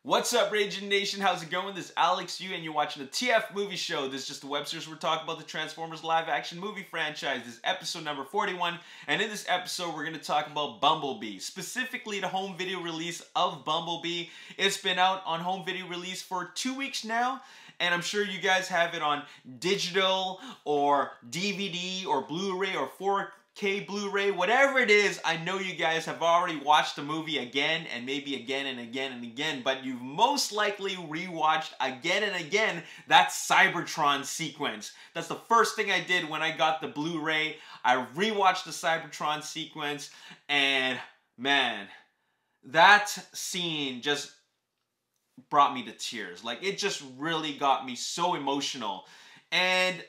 What's up, Ragin Nation? How's it going? This is Alex Yu, and you're watching the TF Movie Show. This is just a web series we're talking about the Transformers live-action movie franchise. This is episode number 41, and in this episode, we're going to talk about Bumblebee, specifically the home video release of Bumblebee. It's been out on home video release for 2 weeks now, and I'm sure you guys have it on digital or DVD or Blu-ray or 4K Blu-ray, whatever it is. I know you guys have already watched the movie again and maybe again and again and again, but you've most likely rewatched again and again that Cybertron sequence. That's the first thing I did when I got the Blu-ray. I rewatched the Cybertron sequence, and man, that scene just brought me to tears. Like, it just really got me so emotional. And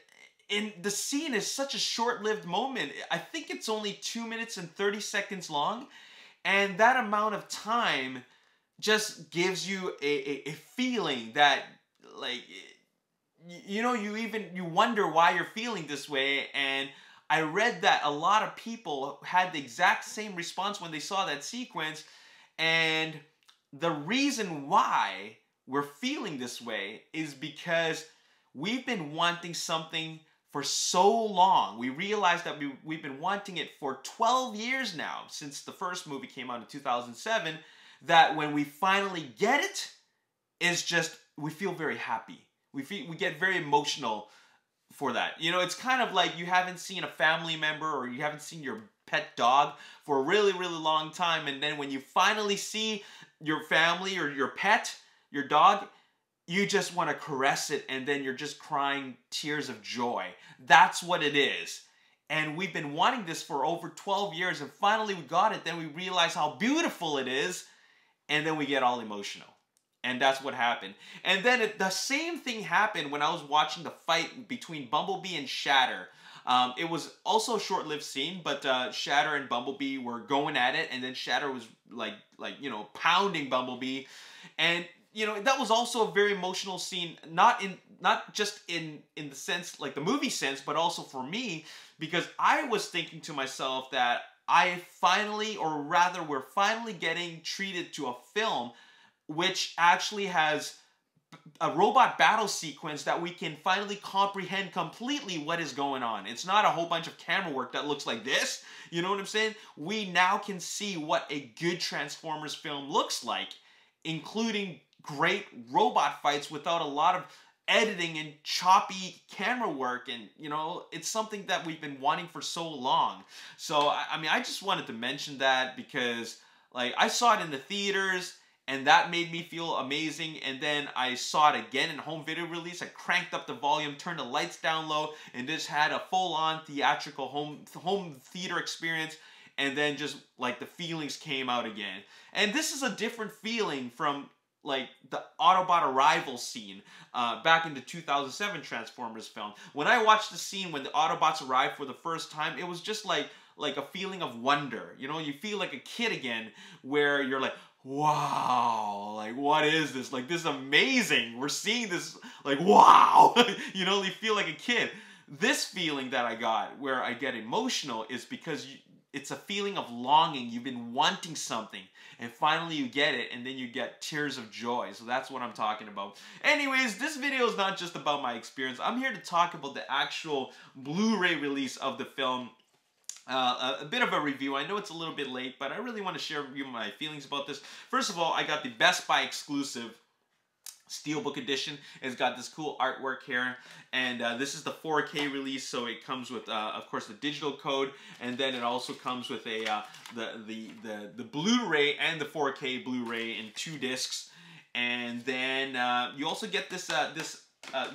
the scene is such a short-lived moment. I think it's only 2 minutes and 30 seconds long. And that amount of time just gives you a feeling that, like, you know, you wonder why you're feeling this way. And I read that a lot of people had the exact same response when they saw that sequence. And the reason why we're feeling this way is because we've been wanting something for so long. We realized that we've been wanting it for 12 years now, since the first movie came out in 2007, that when we finally get it, it's just, we feel very happy. We get very emotional for that. You know, it's kind of like you haven't seen a family member or you haven't seen your pet dog for a really, really long time, and then when you finally see your family or your pet, your dog, you just want to caress it, and then you're just crying tears of joy. That's what it is. And we've been wanting this for over 12 years, and finally we got it. Then we realize how beautiful it is, and then we get all emotional. And that's what happened. And then the same thing happened when I was watching the fight between Bumblebee and Shatter. It was also a short-lived scene, but Shatter and Bumblebee were going at it, and then Shatter was like you know, pounding Bumblebee. And you know, that was also a very emotional scene, not just in the sense, like the movie sense, but also for me, because I was thinking to myself that I finally, or rather we're finally getting treated to a film which actually has a robot battle sequence that we can finally comprehend completely what is going on. It's not a whole bunch of camera work that looks like this. You know what I'm saying? We now can see what a good Transformers film looks like, including great robot fights without a lot of editing and choppy camera work. And you know, it's something that we've been wanting for so long. So I mean, I just wanted to mention that because, like, I saw it in the theaters and that made me feel amazing, and then I saw it again in home video release. I cranked up the volume, turned the lights down low, and just had a full-on theatrical home theater experience. And then just like the feelings came out again. And this is a different feeling from like the Autobot arrival scene back in the 2007 Transformers film. When I watched the scene when the Autobots arrived for the first time, it was just like a feeling of wonder. You know, you feel like a kid again, where you're like, wow, like, what is this? Like, this is amazing. We're seeing this, like, wow. You know, you feel like a kid. This feeling that I got, where I get emotional, is because it's a feeling of longing. You've been wanting something, and finally you get it, and then you get tears of joy. So that's what I'm talking about. Anyways, this video is not just about my experience. I'm here to talk about the actual Blu-ray release of the film. A bit of a review. I know it's a little bit late, but I really want to share with you my feelings about this. First of all, I got the Best Buy exclusive Steelbook edition. It's got this cool artwork here, and this is the 4K release, so it comes with, of course, the digital code, and then it also comes with a the Blu-ray and the 4K Blu-ray in 2 discs, and then you also get this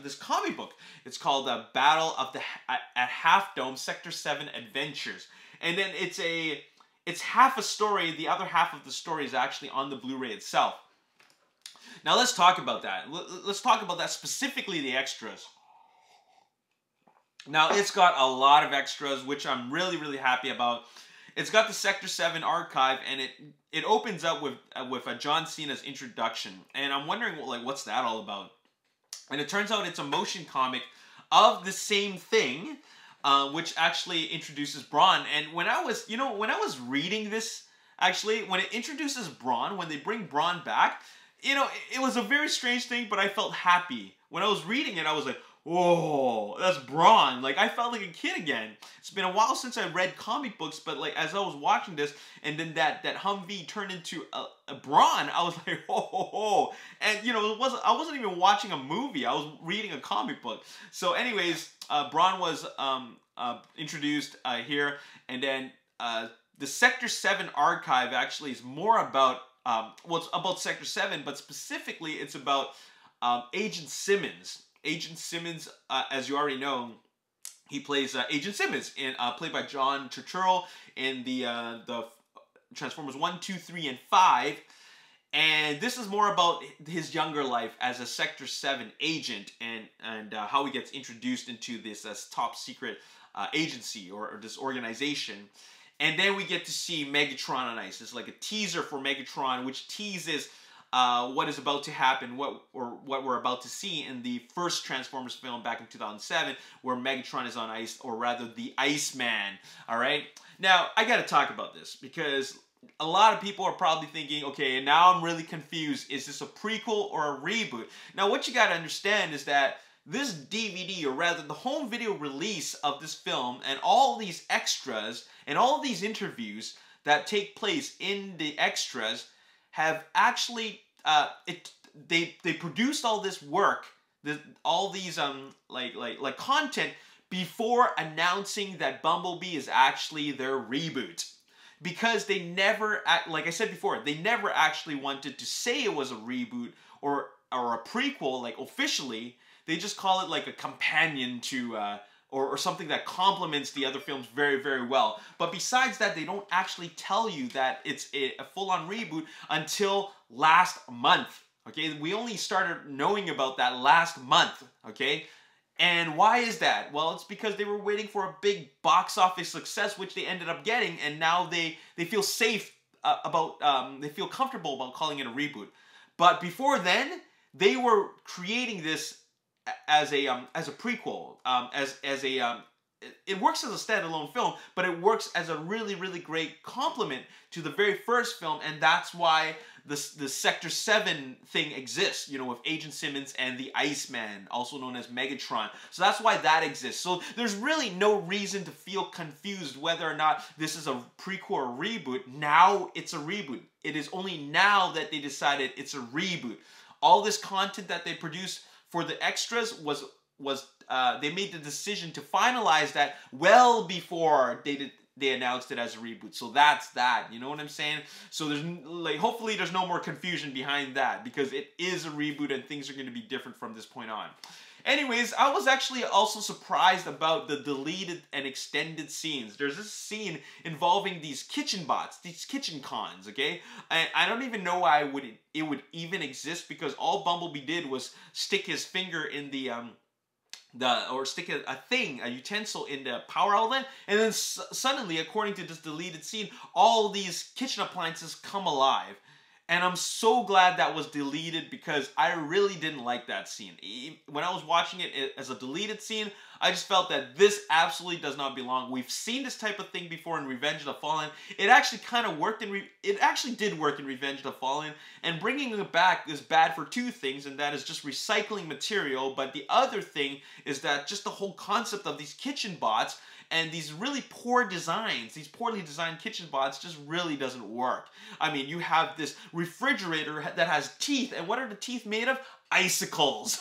this comic book. It's called Battle of the at Half Dome Sector 7 Adventures, and then it's half a story. The other half of the story is actually on the Blu-ray itself. Now let's talk about that. Let's talk about that, specifically the extras. Now it's got a lot of extras, which I'm really, really happy about. It's got the Sector 7 archive, and it opens up with John Cena's introduction, and I'm wondering, like, what's that all about? And it turns out it's a motion comic of the same thing, which actually introduces Brawn. And when I was reading this, actually, when it introduces Brawn, when they bring Brawn back, you know, it was a very strange thing, but I felt happy. When I was reading it, I was like, whoa, that's Braun. Like, I felt like a kid again. It's been a while since I read comic books, but like, as I was watching this, and then that Humvee turned into a Braun, I was like, ho, ho, ho. And, you know, I wasn't even watching a movie. I was reading a comic book. So anyways, Braun was introduced here, and then the Sector 7 archive actually is more about, well, it's about Sector 7, but specifically it's about Agent Simmons. Agent Simmons, as you already know, he plays Agent Simmons, played by John Turturro in the Transformers 1, 2, 3, and 5. And this is more about his younger life as a Sector 7 agent, and how he gets introduced into this top secret agency or this organization. And then we get to see Megatron on ice. It's like a teaser for Megatron, which teases what is about to happen, what we're about to see in the first Transformers film back in 2007, where Megatron is on ice, or rather the Iceman. All right. Now I got to talk about this because a lot of people are probably thinking, okay, now I'm really confused. Is this a prequel or a reboot? Now what you got to understand is that this DVD, or rather the home video release of this film, and all these extras and all these interviews that take place in the extras, have actually they produced all this work, all these like content before announcing that Bumblebee is actually their reboot. Because they never, like I said before, they never actually wanted to say it was a reboot or a prequel, like officially. They just call it like a companion to, or something that complements the other films very, very well. But besides that, they don't actually tell you that it's a full-on reboot until last month. Okay, we only started knowing about that last month. Okay. And why is that? Well, it's because they were waiting for a big box office success, which they ended up getting, and now they feel safe they feel comfortable about calling it a reboot. But before then, they were creating this as a prequel, it works as a standalone film, but it works as a really, really great complement to the very first film, and that's why the Sector 7 thing exists, you know, with Agent Simmons and the Iceman, also known as Megatron. So that's why that exists. So there's really no reason to feel confused whether or not this is a prequel or reboot. Now it's a reboot. It is only now that they decided it's a reboot. All this content that they produced for the extras was they made the decision to finalize that well before they announced it as a reboot. So that's that. You know what I'm saying? So there's like, hopefully there's no more confusion behind that, because it is a reboot and things are going to be different from this point on. Anyways, I was actually also surprised about the deleted and extended scenes. There's this scene involving these kitchen bots, these kitchen cons, okay? I don't even know why it would even exist, because all Bumblebee did was stick his finger in or stick a utensil in the power outlet, and then suddenly, according to this deleted scene, all these kitchen appliances come alive. And I'm so glad that was deleted, because I really didn't like that scene. When I was watching it as a deleted scene, I just felt that this absolutely does not belong. We've seen this type of thing before in Revenge of the Fallen. It actually kind of worked it actually did work in Revenge of the Fallen, and bringing it back is bad for two things, and that is just recycling material, but the other thing is that just the whole concept of these kitchen bots and these really poor designs, these poorly designed kitchen bots, just really doesn't work. I mean, you have this refrigerator that has teeth, and what are the teeth made of? Icicles.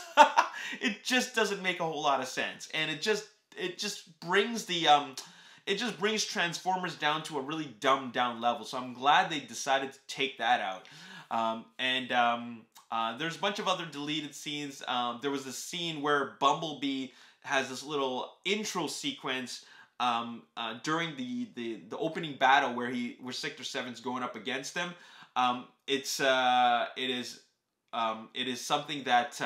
It just doesn't make a whole lot of sense, and it just brings brings Transformers down to a really dumbed down level. So I'm glad they decided to take that out. There's a bunch of other deleted scenes. There was a scene where Bumblebee has this little intro sequence during the opening battle where Sector 7's going up against them. It is something that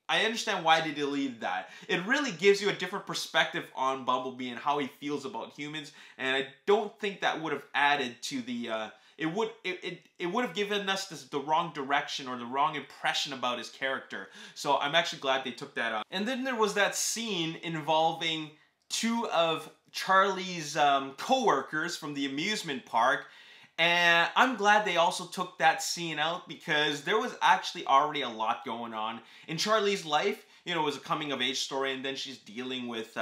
I understand why they deleted that. It really gives you a different perspective on Bumblebee and how he feels about humans, and I don't think that would have added to the it would have given us the wrong direction or the wrong impression about his character. So I'm actually glad they took that out. And then there was that scene involving two of Charlie's co-workers from the amusement park, And I'm glad they also took that scene out because there was actually already a lot going on in Charlie's life. You know, it was a coming of age story, and then she's dealing with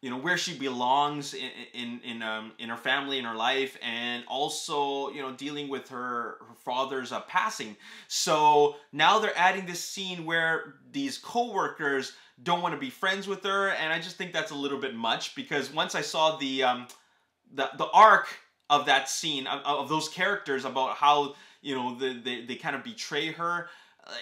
you know, where she belongs in her family, in her life, and also, you know, dealing with her father's passing. So now they're adding this scene where these co-workers don't want to be friends with her, and I just think that's a little bit much, because once I saw the arc of that scene, of those characters, about how, you know, they kind of betray her,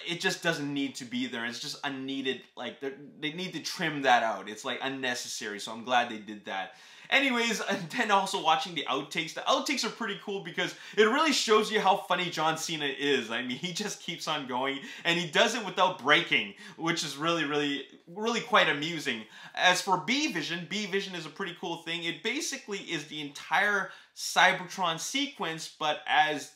it just doesn't need to be there. It's just unneeded. Like, they need to trim that out. It's like unnecessary, so I'm glad they did that. Anyways, and then also watching the outtakes. The outtakes are pretty cool because it really shows you how funny John Cena is. I mean, he just keeps on going, and he does it without breaking, which is really quite amusing. As for B-Vision is a pretty cool thing. It basically is the entire Cybertron sequence, but as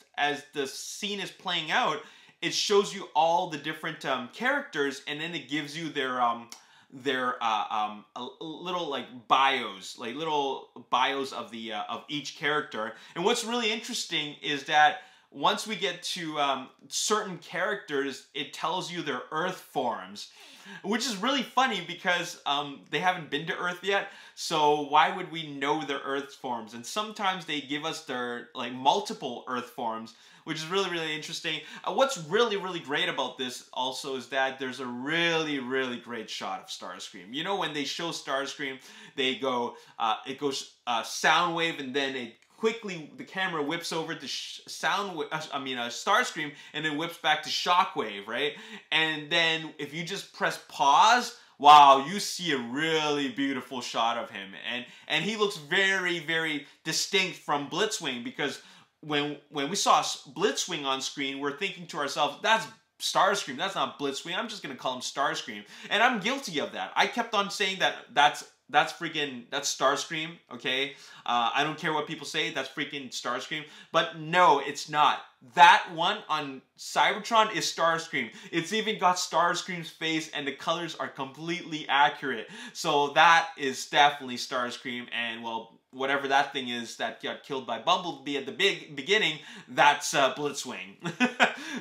the scene is playing out, it shows you all the different characters, and then it gives you their little like bios, of the of each character. And what's really interesting is that once we get to certain characters, it tells you their Earth forms, which is really funny because they haven't been to Earth yet. So why would we know their Earth forms? And sometimes they give us their like multiple Earth forms, which is really interesting. What's really great about this also is that there's a really great shot of Starscream. You know, when they show Starscream, they go, it goes sound wave, and then it quickly, the camera whips over to Starscream, and then whips back to Shockwave, right? And then if you just press pause, wow, you see a really beautiful shot of him, and he looks very distinct from Blitzwing, because when we saw Blitzwing on screen, we're thinking to ourselves, that's Starscream, that's not Blitzwing, I'm just gonna call him Starscream. And I'm guilty of that. I kept on saying that's Starscream, okay? I don't care what people say, that's freaking Starscream. But no, it's not. That one on Cybertron is Starscream. It's even got Starscream's face, and the colors are completely accurate. So that is definitely Starscream, and well, whatever that thing is that got killed by Bumblebee at the beginning, that's Blitzwing.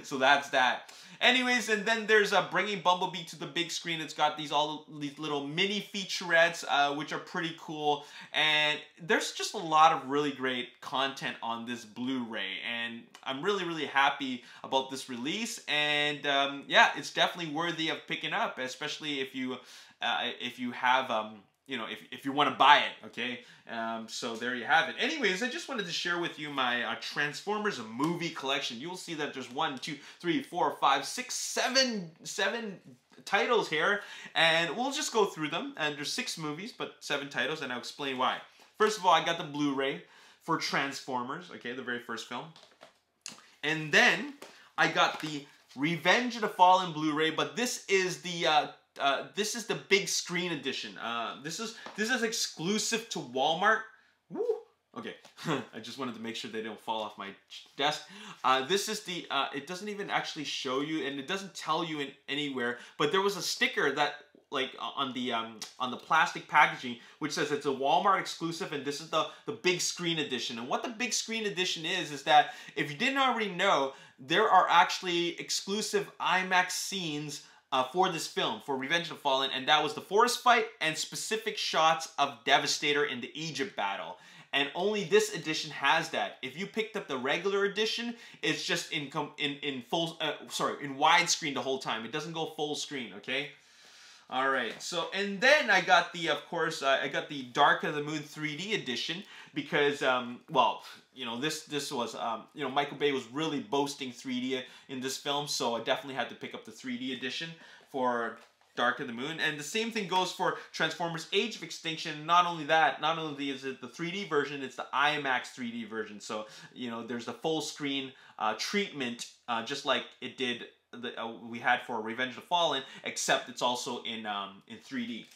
So that's that. Anyways, and then there's bringing Bumblebee to the big screen. It's got these little mini featurettes, which are pretty cool. And there's just a lot of really great content on this Blu-ray, and I'm really happy about this release. And yeah, it's definitely worthy of picking up, especially if you have you know, if you want to buy it, okay? So there you have it. Anyways, I just wanted to share with you my Transformers movie collection. You will see that there's 1, 2, 3, 4, 5, 6, 7 titles here, and we'll just go through them. And there's 6 movies, but 7 titles, and I'll explain why. First of all, I got the Blu-ray for Transformers, okay, the very first film. And then I got the Revenge of the Fallen Blu-ray, but this is the big screen edition. This is exclusive to Walmart. Woo! Okay, I just wanted to make sure they don't fall off my desk. This is the, it doesn't even actually show you, and it doesn't tell you anywhere, but there was a sticker that, like, on the plastic packaging, which says it's a Walmart exclusive, and this is the big screen edition. And what the big screen edition is that, if you didn't already know, there are actually exclusive IMAX scenes for this film, for Revenge of the Fallen, and that was the forest fight and specific shots of Devastator in the Egypt battle. And only this edition has that. If you picked up the regular edition, it's just in widescreen the whole time. It doesn't go full screen, okay? All right, so, and then I got the, of course, I got the Dark of the Moon 3D edition because, well, you know, this was, you know, Michael Bay was really boasting 3D in this film, so I definitely had to pick up the 3D edition for Dark of the Moon. And the same thing goes for Transformers Age of Extinction. Not only that, not only is it the 3D version, it's the IMAX 3D version. So, you know, there's the full screen treatment, just like it did, we had for Revenge of the Fallen, except it's also in 3D.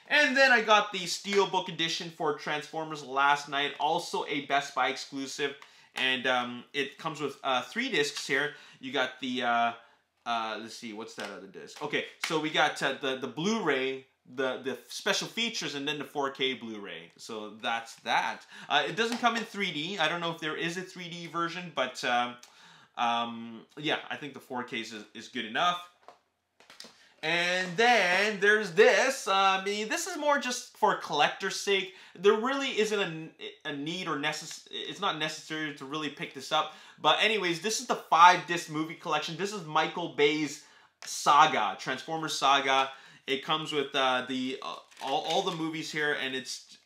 And then I got the Steelbook edition for Transformers Last Night, also a Best Buy exclusive, and it comes with 3 discs here. You got the let's see, what's that other disc? Okay, so we got the Blu-ray, the special features and then the 4K Blu-ray. So that's that. It doesn't come in 3D. I don't know if there is a 3D version, but yeah, I think the 4K is good enough. And then there's this. I mean, this is more just for collector's sake. There really isn't a need or it's not necessary to really pick this up. But anyways, this is the 5-disc movie collection. This is Michael Bay's Saga, Transformers Saga. It comes with all the movies here, and it's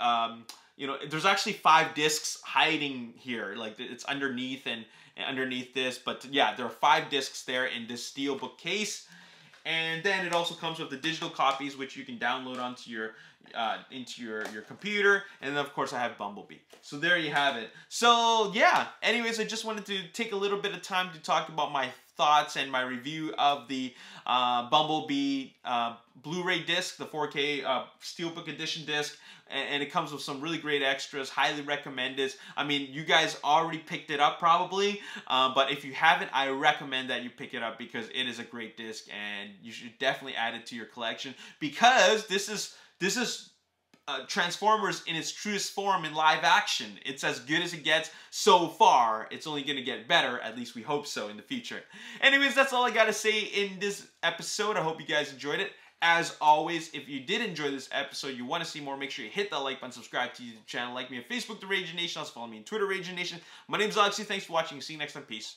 you know, there's actually 5 discs hiding here, like it's underneath and underneath this. But yeah, there are 5 discs there in this steelbook case. And then it also comes with the digital copies, which you can download onto your into your computer. And then of course I have Bumblebee. So there you have it. So yeah, anyways, I just wanted to take a little bit of time to talk about my thoughts and my review of the Bumblebee Blu-ray disc, the 4K Steelbook Edition disc. And it comes with some really great extras. Highly recommend it. I mean, you guys already picked it up probably, but if you haven't, I recommend that you pick it up because it is a great disc, and you should definitely add it to your collection because this is Transformers in its truest form in live action. It's as good as it gets so far. It's only going to get better, at least we hope so in the future. Anyways, that's all I got to say in this episode. I hope you guys enjoyed it. As always, if you did enjoy this episode, you want to see more, make sure you hit that like button, subscribe to the YouTube channel, like me on Facebook, The Ragin Nation, also follow me on Twitter, Ragin Nation. My name is Alexi. Thanks for watching. See you next time. Peace.